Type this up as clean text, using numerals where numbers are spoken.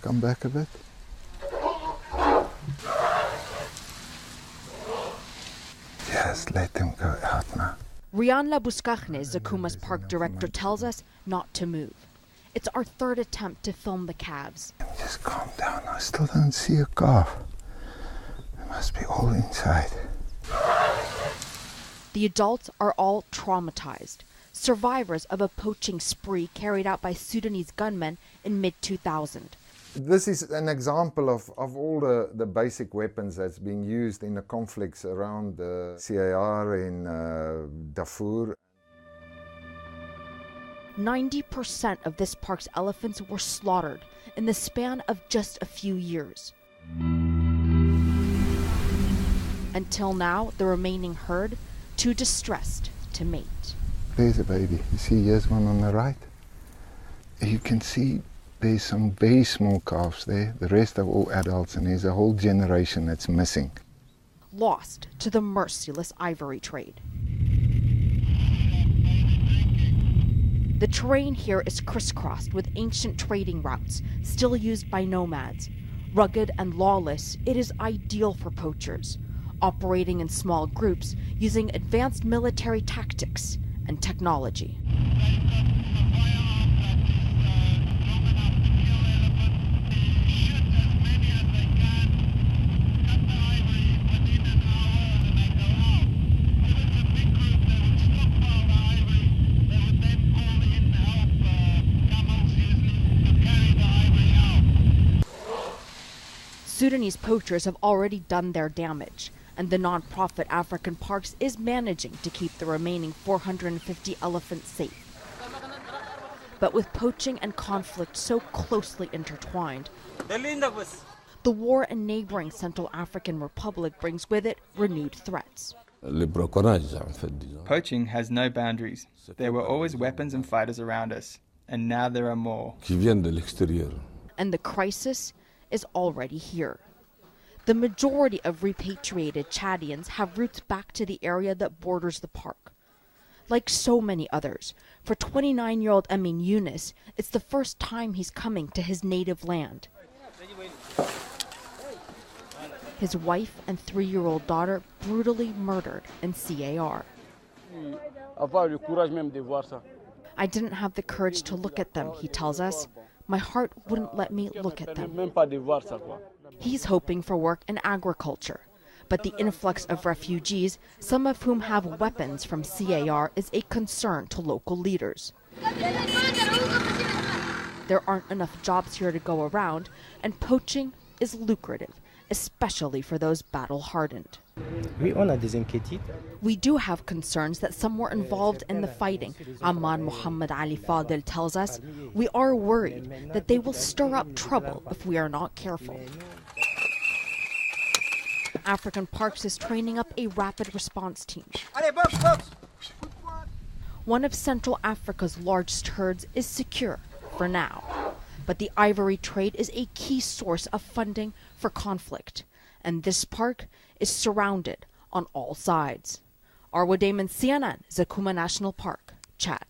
Come back a bit. Just let them go out now. Rian Labuscachne, Zakuma's park director, tells us not to move. It's our third attempt to film the calves. Just calm down. I still don't see a calf. They must be all inside. The adults are all traumatized, survivors of a poaching spree carried out by Sudanese gunmen in mid-2000. This is an example of all the basic weapons that's being used in the conflicts around the CAR in Darfur. 90% of this park's elephants were slaughtered in the span of just a few years. Until now, the remaining herd, too distressed to mate. There's a baby. You see, here's one on the right. You can see there's some very small calves there. The rest are all adults, and there's a whole generation that's missing. Lost to the merciless ivory trade. The terrain here is crisscrossed with ancient trading routes still used by nomads. Rugged and lawless, it is ideal for poachers, operating in small groups using advanced military tactics and technology. Sudanese poachers have already done their damage, and the non-profit African Parks is managing to keep the remaining 450 elephants safe. But with poaching and conflict so closely intertwined, the war in neighboring Central African Republic brings with it renewed threats. Poaching has no boundaries. There were always weapons and fighters around us, and now there are more. And the crisis is already here. The majority of repatriated Chadians have roots back to the area that borders the park. Like so many others, for 29-year-old Amin Yunus, it's the first time he's coming to his native land. His wife and 3-year-old daughter brutally murdered in CAR. I didn't have the courage to look at them, he tells us. My heart wouldn't let me look at them. He's hoping for work in agriculture, but the influx of refugees, some of whom have weapons from CAR, is a concern to local leaders. There aren't enough jobs here to go around, and poaching is lucrative, especially for those battle-hardened. We do have concerns that some were involved in the fighting. Amman Muhammad Ali Fadil tells us, we are worried that they will stir up trouble if we are not careful. African Parks is training up a rapid response team. One of Central Africa's largest herds is secure for now, but the ivory trade is a key source of funding for conflict, and this park is surrounded on all sides. Arwa Damon, CNN, Zakuma National Park, Chad.